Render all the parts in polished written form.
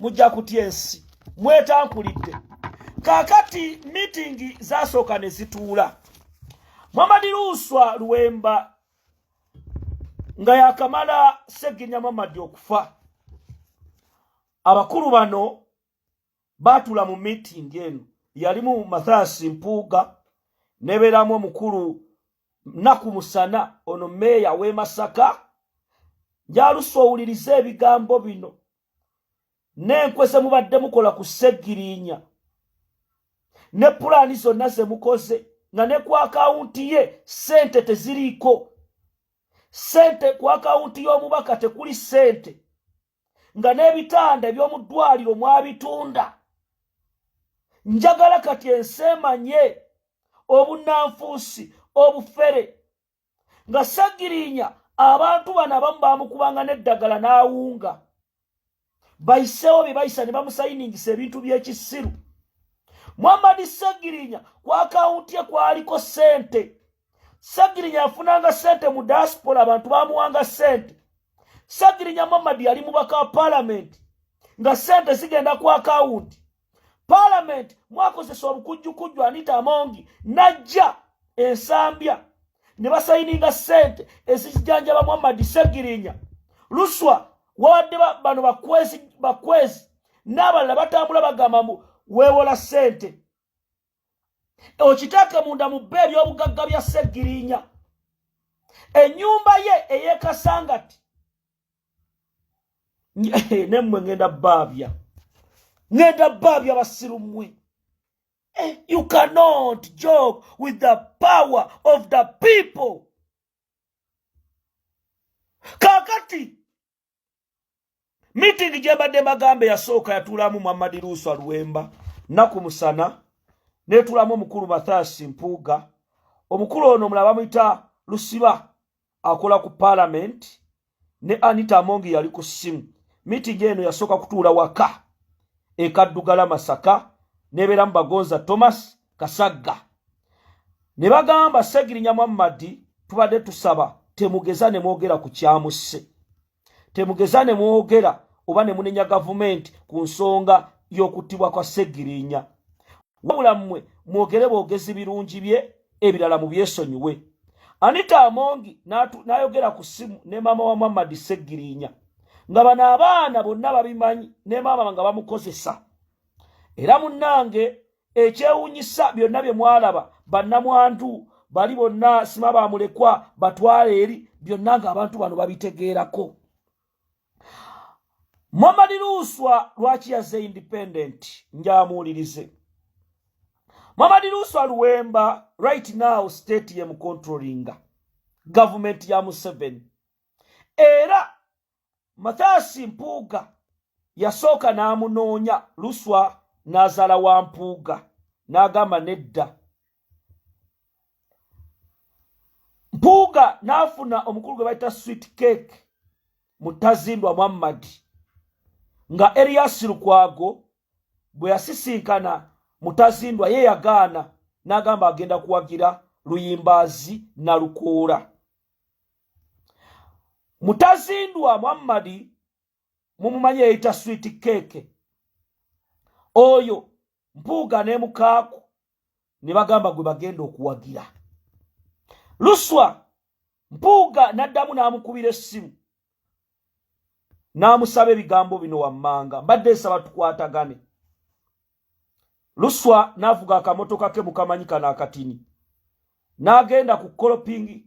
mujja kutya ensi mwetankulidde. Kakati meeting zasooka ne zituula. Muhammad Luswa Luwemba nga yakamala Ssegirinnya Muhammad okufa. Abakulu bano baatula mu meeting eno. Yalimu Mathias Mpuuga, nebeeramu omukulu Naku Musana, ono meeya w'e Masaka. Njaluswa owulirize ebigambo bino. N'enkwe ze mubadde mukola ku Ssegirinnya, ne pulaani zonna ze mukoze, nga ne ku akawunti ye ssente teziriiko. Ssente ku akawunti y'omubaka tekuli ssente, nga n'ebitanda eby'omu ddwaliro mwabitunda. Njagala kati ensi emanye obunnanfuusi obufere, nga Ssegirinnya abantu bano abamu bamukubanga n'eddagala n'awunga. Bayiseewo bye bayisa ne bamusayiningisa ebintu by'ekisiru. Muhammad Ssegirinnya ku akawunti ye kwaliko ssente. Ssegirinnya yafunanga ssente mu diaspora, abantu bamuwanga ssente. Ssegirinnya Muhammad yali mubaka wa Parliament nga ssente zigenda ku akawunti. Parliament mwakozesa obukujjukujju Anita Amongi najja ensambya ne basayininga ssente ezikijjanjaba Muhammad Ssegirinnya. Luswa wawadde bano bakwezi n'abalala batambula bagamba mbu weewola ssente. Okiteeke munda mu bbe eby'obugagga bya Ssegirinnya. Ennyumba ye ey'Ekasangati nemmwe ngenda baabya basiru mmwe. You cannot joke with the power of the people. Kakati meeting gye mbadde magambe yasooka yatuulamu Muhammad Luswa Luwemba, Naku Musana, netuulamu omukulu Mathias Mpuuga. Omukulu ono mulaba muyita Lusiba akola ku Parliament, ne Anita Amongi yali ku ssimu. Meeting eno yasooka kutuula waka e Kaddugala Masaka, nebeeramu Bagonza Thomas Kasagga. Ne bagamba Ssegirinnya Muhammad, tubadde tusaba temugeza ne mwogera ku kyamusse. Temugeza ne mwogera oba ne munenya gavumenti ku nsonga y'okuttibwa kwa Ssegirinnya. Wabula mmwe mwogere boogezi birungi bye, ebirala mu byesonyiwe. Anita Amongi n'ayogera ku ssimu ne maama wa Muhammad Ssegirinnya, nga bano abaana bonna babimanyi ne maama nga bamukozesa. Era munnange ekyewuunyisa byonna bye mwalaba bannamwandu bali bonna sima bamulekwa batwale eri, byonna ng'abantu bano babitegeerako. Muhammad Luswa lwaki yazze independent? Njamuwulirize. Muhammad Luswa Luwemba right now state ye controlling government ya Museveni. Era Mathias Mpuuga yasooka n'amunoonya Luswa n'azaala wa Mpuuga n'agamba nedda. Mpuuga n'afuna omukulu gwe bayita sweet cake Mutazindwa Muhammad, nga Erias Lukwago bwe yasisinkana Mutazindwa ye yagaana n'agamba agenda kuwagira Luyimbazi na Lukoora. Mutazindwa Muhammad mumumanyi yayita sweet cake. Oyo Mpuuga ne mukaaku ne bagamba gwe bagenda okuwagira. Luswa Mpuuga n'addamu n'amukubira essimu n'amusaba ebigambo bino wammanga, mbadde nsaba tukwatagane. Luswa n'avuga akamotoka ke mukamanyi kana akatini n'agenda ku Koloping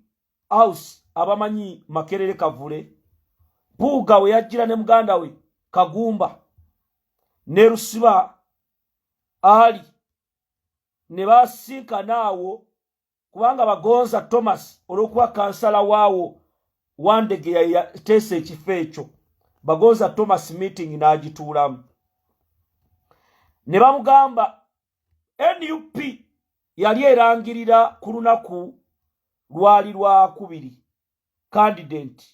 House abamanyi Makerere Kavule. Mpuuga we yajjira ne muganda we Kagumba ne Lusiba Ali ne basinkana awo, kubanga Bagonza Thomas olwokuba kansala waawo Wandege yateesa ekifo ekyo. Bagonza Thomas meeting n'agituulamu. Ne bamugamba NUP yali erangirira ku lunaku lwali lwa kubiri candidate.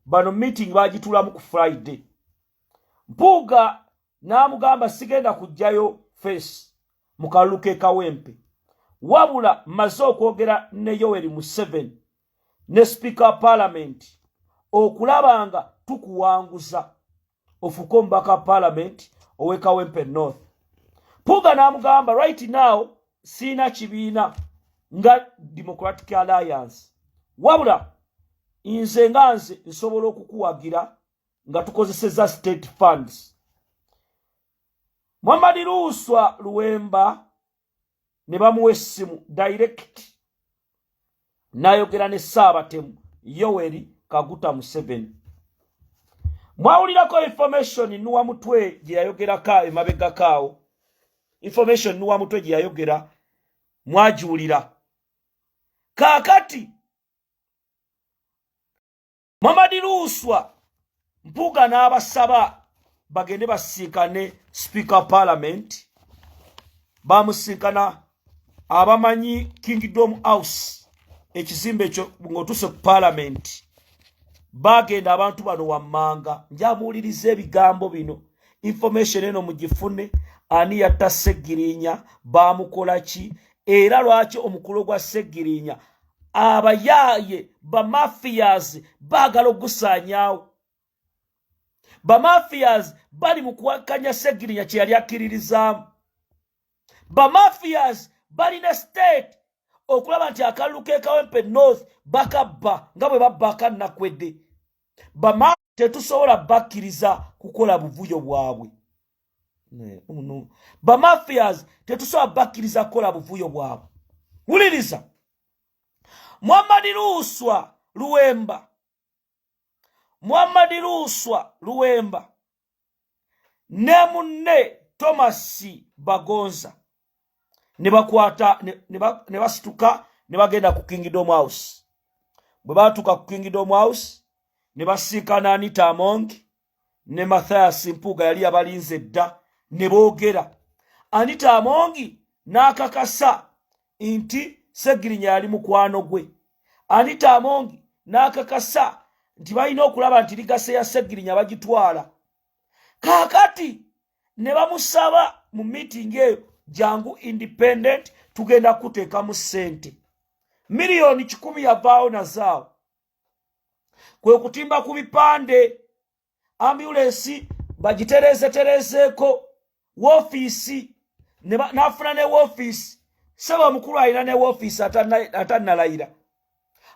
Bano meeting bagituulamu ku Friday. Mpuuga n'amugamba sigenda kujjayo face mu kalulu ke Kawempe, wabula mmaze okwogera ne Yoweri Museveni ne Speaker Parliament okulabanga tukuwanguza ofuko mbaka parliament owe Kawempe North. Mpuuga n'amugamba right now sina kibiina nga Democratic Alliance. Wabula nze nga nze nsobola okukuwagira nga tukozeseza state funds. Muhammad Luswa Luwemba ne bamuwa essimu direct n'ayogera ne Ssaabatemu Yoweri Kaguta Museveni. Mwawulirako information Nuwa Mutwe gye yayogerako emabega kaawo. Information Nuwa Mutwe gye yayogera mwagiwulira. Kaakati Muhammad Luswa Mpuuga n'abasaba bagende basinkane Speaker Parliament. Bamusinkana abamanyi Kingdom House ekizimbe ekyo ng'otuse ku Parliament. Bagenda abantu bano wammanga njamuwuliriza ebigambo bino. Information eno mugifune ani yatta Sseggirinya bamukola ki era lwaki omukulu gwa Sseggirinya abayaaye bamafias baagala okusaanyaawo. Bamafias bali mu kuwakanya Sseggirinya kye yali akkiririzaamu. Bamafias balina state okulaba nti akalulu k'e Kawempe North bakabba nga bwe babba akannakwedde. Bamafias tetusobola bakkiriza kukola buvuyo bwabwe. Bamafias tetusobola bakkiriza kukola buvuyo bwabwe. Wuliriza. Muhammad Luswa Luwemba. Muhammad Luswa Luwemba ne munne Thomas Bagonza ne bakwata ne basituka ne bagenda ku Kingdom House. Bwe batuka ku Kingdom House ne basinkana Anita Among ne Mathias Mpuuga yali abalinze dda ne boogera. Anita Among n'akakasa nti Sseggirinya yali mukwano gwe. Anita Among n'akakasa nti balina okulaba nti ligase ya Sseggirinya bagitwala. Kaakati ne bamusaba mu meeting eyo jangu independent tugenda kuteekamu ssente. Miliyoni 10 yavaawo nazaawo. Kwe kutimba ku bipande ambulance bagiterezeeko woofiisi n'afuna ne woofiisi. Saba mukulu alina ne woofiisi atannalayira.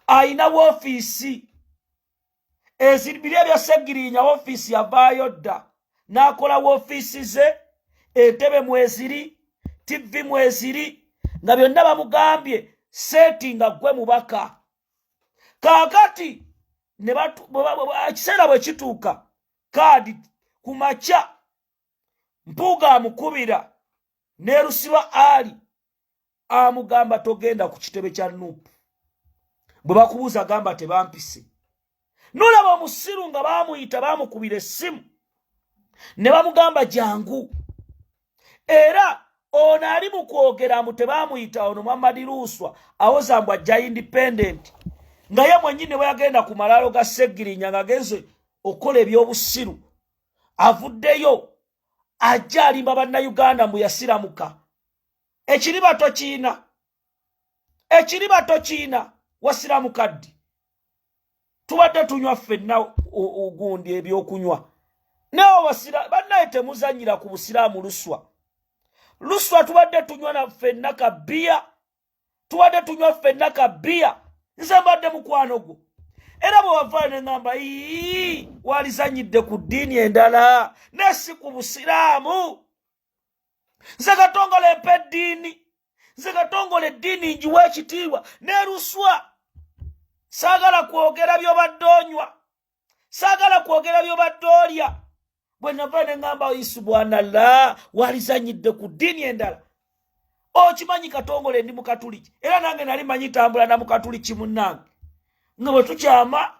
Alina woofiisi. Ezibiri bya Sseggirinya woofiisi yavaayo dda. N'akola woofiisi ze, entebe mweziri, TV mweziri, nga byonna bamugambye seti nga gwe mubaka. Kaakati ekiseera bwe kituuka kaadi ku makya Mpuuga amukubira ne Lusiba Ali amugamba togenda ku kitebe kya Nuupu. Bwe bakubuuza gamba tebampise. Nolaba omusiru nga baamuyita baamukubira essimu ne bamugamba jangu. Era ono ali mu kwogera mu tebaamuyita ono Muhammad Luswa awoza mbu ajja independent. Nga ye mwennyini bwe yagenda ku malaalo ga Sseggirinya ng'agenze okukola eby'obusiru. Avuddeyo ajja alimba bannayuganda mbu yasiramuka. Ekiriba tokiina. Ekiriba tokiina wasiramuka ddi. Tubadde tunywa ffenna ogundi ebyokunywa. Nao wasira bannaye temuzanyira ku busiraamu Luswa. Luswa tubadde tunywa na ffenna ka bia. Tubadde tunywa ffenna ka bia. Nze mbadde mukwano gwo. Era bwe wavaayo ne ngamba walizanyidde ku ddiini endala ne si ku busiraamu. Nze Katongole mpa eddiini. Nze Katongole eddiini njiwa ekitiibwa ne Luswa. Saagala kwogera by'obadde onywa. Saagala kwogera by'obadde olya. Bwe nava ne ngamba subhanallah walizanyidde ku ddiini endala. Okimanyi Katongole ndi Mukatuliki. Era nange nali manyi tambula na Mukatuliki munnange. Nga bwe tukyama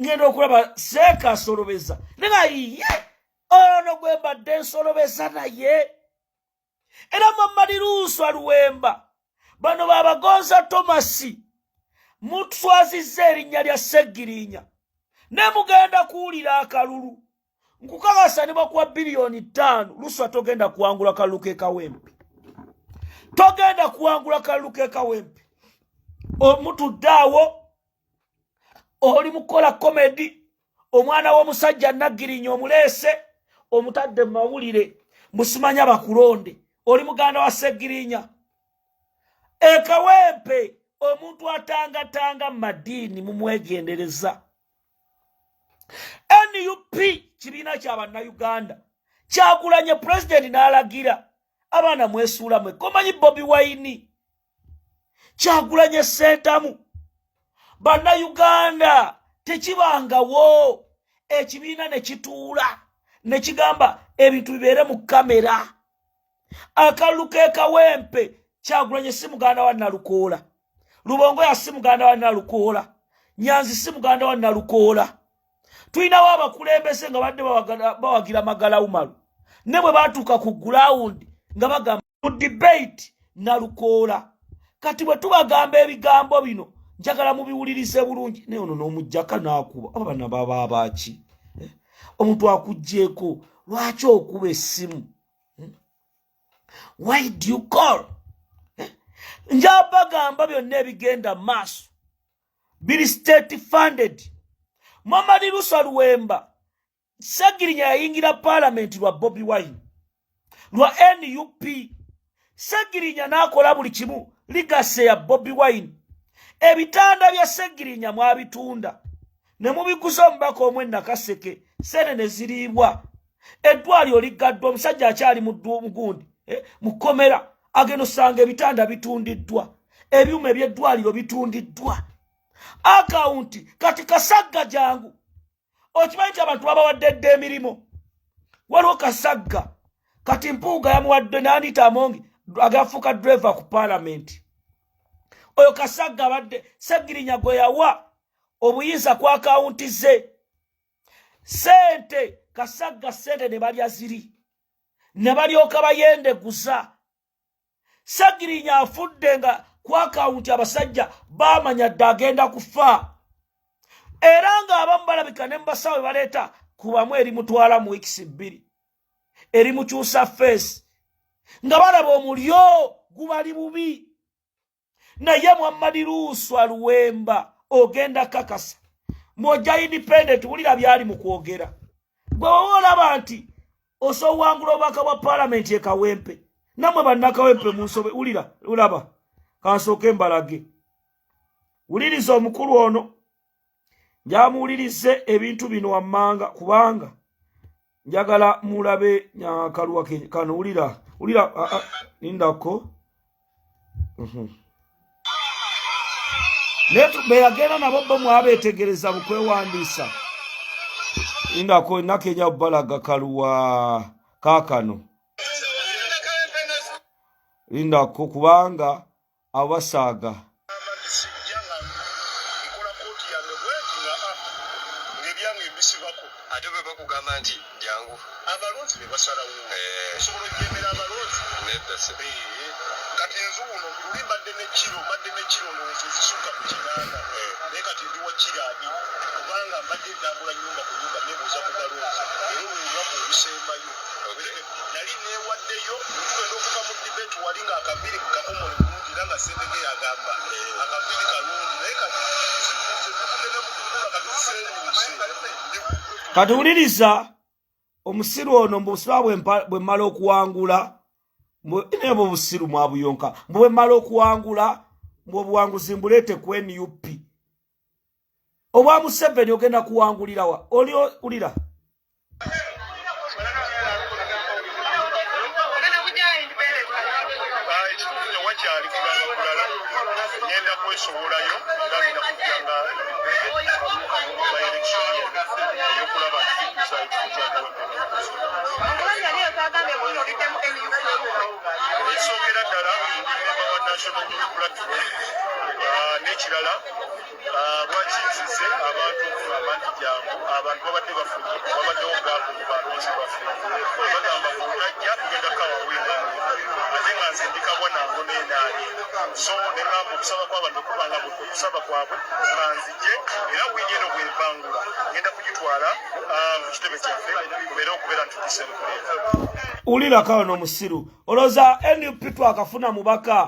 ngenda okulaba Seeka asolobeza. Nenga ono gwe mbadde nsolobeza naye. Era Muhammad Luswa Luwemba bano Bagonza Thomas mutuswazizza erinnya lya Sseggirinya ne mugenda kuwulira akalulu. Nkukakasa ne bakuwa bilioni 5 Luswa togenda kuwangula kalulu k'e Kawempe. Togenda kuwangula kalulu k'e Kawempe. Omutudde awo oli mukola komedi omwana w'omusajja Naggirinya omuleese omutadde mawulire musimanya bakulonde oli muganda wa Segirinya Kawempe omuntu atanga madiini mumwegendereza NUP kibiina ky'abanna Uganda Kyagulanyi president n'alagira abaana mwesuula mwe komanyi Bobi Wine Kyagulanyi sentamu banna Uganda tekibangawo ekibiina ne kituula ne kigamba ebintu bibeere mu kamera akalulu Kawempe Kyagulanyi si muganda wa Nalukoola Lubongo ya si muganda wa Nalukoola Nyanzi si muganda wa Nalukoola tulinawo abakulembeze nga badde bawagira Magala Umaru ne bwe batuuka ku ground nga bagamba mu debate Nalukoola kati bwe tubagamba ebigambo bino njagala mubiwulirize bulungi ne ono n'omujjaka n'akuba abana baba abaki omuntu akujjeeko lwaki okuba essimu why do you call njabagamba byonna ebigenda maaso biri state funded Muhammad Lusa Luwemba Segirinya yayingira parliament lwa Bobi Wine lwa NUP Segirinya n'akola buli kimu ligase ya Bobi Wine ebitanda bya Segirinya mwabitunda ne mubikuza omubaka omwe Nakaseke sene ne ziriibwa eddwaliro ligaddwa omusajja akyali mugundi mukomera ageno sanga ebitanda bitundiddwa ebyuma eby'eddwaliro bitundiddwa akaunti kati Kasagga jangu okimanyi abantu babawadde emirimu waliwo Kasagga kati Mpuuga yamuwadde n'Anita Amongi agafuuka driver ku parliament oyo Kasagga abadde Segirinya gwe yawa obuyinza ku akaunti ze sente Kasagga sente ne balya ziri ne balyoka bayendeguza Segirinya afudde nga ku akaunti abasajja bamanya dda agenda kufa era nga abamu balabika ne mubasawe baleeta kubamu eri mutwala mu weeks 2 eri mukyusa face nga balaba omulyo gubali bubi naye Muhammad Lusa Luwemba ogenda kakasa moja independent ulira byali mu kwogera gwe olaba nti osowangula obaka bwa parliament ye Kawempe namwe bannakawempe munsobe ulira ulaba kansoke mbalage uliriza omukulu ono njamuulirize ebintu bino wammanga kubanga njagala mulabe nyakaluwa kano ulira nindako netu beyagenda nabo bo mwabetegereza mukwewandiisa indako nakenya balaga kaluwa kakano indako kubanga abasaaga kati uliriza omusiru ono mbusiba bwe mmala okuwangula nebo busiru mwabuyonka bwe mmala okuwangula obuwanguzi mbuleete ku NUP obwa Museveni ogenda kuwangulirawa oli ulira nekirala bwakizize abantu abantu babadde bafunye babaddewo gaabo mu balonzi baffe bagamba kutajja kugenda kawawinga ate nga nze ndikabona ngo neenaani so neŋamba okusaba kw'abantu okubanga okusaba kwabwe nga nzije era wiini eno bwevangula ngenda kugitwala mu kitebe kyaffe kubeere okubeera ntudise mukuleeta ulira kawo n'omusiru olowooza NUP twakafuna mubaka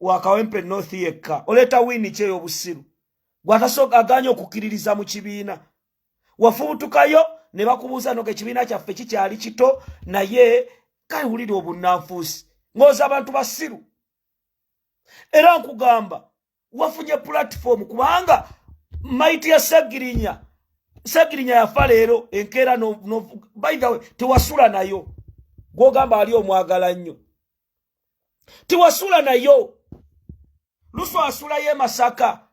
wa Kawempe North yekka oleta wini kyeyo obusiru gwatasoka aganya okukiririza mu kibiina wafubutukayo ne bakubuuza noge ekibiina kyaffe kikyali kito naye kayewulira obunnanfuusi ng'oza abantu basiru. Era nkugamba wafunye platform kubanga maiti ya Ssegirinya yafa leero enkeera by the way tewasula nayo gw'ogamba ali omwagala nnyo tewasula nayo Luswa asula ye Masaka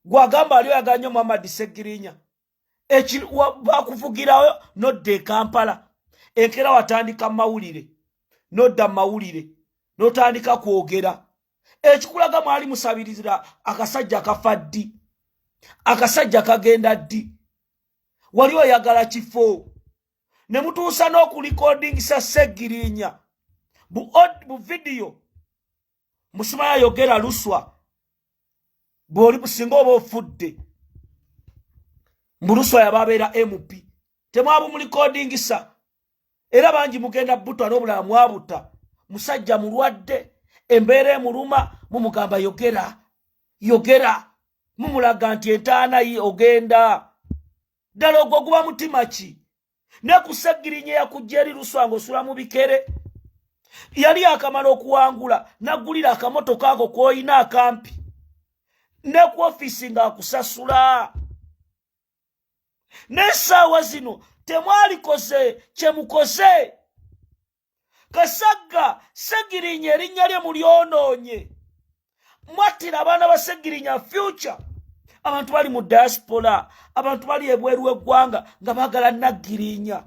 gwagamba ali oyagala nnyo Muhammad Ssegirinya bakuvugirayo nodda e Kampala enkeera watandika mawulire nodda mawulire notandika kwogera ekikulaga mwali musabirizira akasajja kafa ddi akasajja kagenda ddi wali oyagala kifo ne mutuusa n'okulikodingisa Ssegirinya bu video musumaya yogera Luswa bw'oli businga oba ofudde Luswa yababeera MP temwabu mulikodingisa era bangi mugenda butwa n'obulala mwabuta musajja mulwadde embeera emuluma mumugamba yogera mumulaga nti entaana ogenda ddala ogwo guba mutima ki ne ku Ssegirinya yakujja eri Luswa ng'osula mu bikere yali akamala okuwangula naggulira akamotoka ako k'oyina akampi ne ku ofisi ng'akusasula n'essaawa zino temwalikoze kye mukoze Kasagga Ssegirinya erinnya lye mulyonoonye mwattira abaana ba Ssegirinya future abantu bali mu diaspora abantu bali ebweru w'eggwanga nga baagala Naggirinya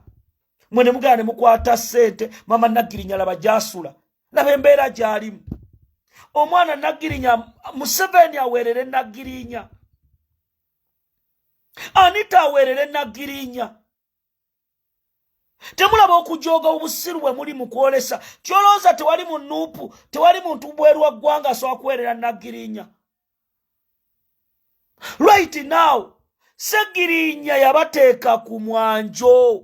mwe ne mugala ne mukwata ssente mama Naggirinya laba gy'asula laba embeera gy'alimu omwana Naggirinya Museveni aweerere Naggirinya Anita aweerere Naggirinya temulaba okujooga obusiru bwe muli mu kwolesa kyolooza tewali mu nuupu tewali muntu bweru wa ggwanga asobola kuweerera Naggirinya right now Ssegirinya yabateeka ku mwanjo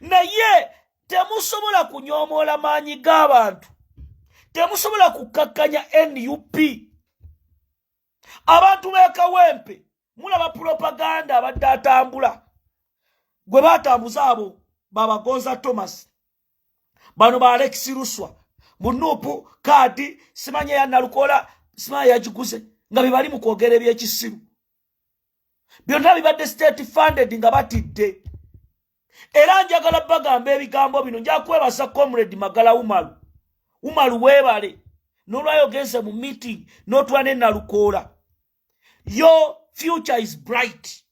naye temusobola kunyoomoola maanyi g'abantu temusobola kukakkanya NUP abantu b'ekawempe mulaba propaganda abadde atambula gwe batambuza abo babagonza Thomas bano ba Alex Luswa munupu kadi simanya ya Nalukola simanya yagiguze nga bibali mu kwogera eby'ekisiru byonna bibadde state funded nga batidde era njagala bagamba ebigambo bino nja kwebasa comrade Magala Umaru weebale n'olwayogenze mu meeting n'otula ne Nalukola your future is bright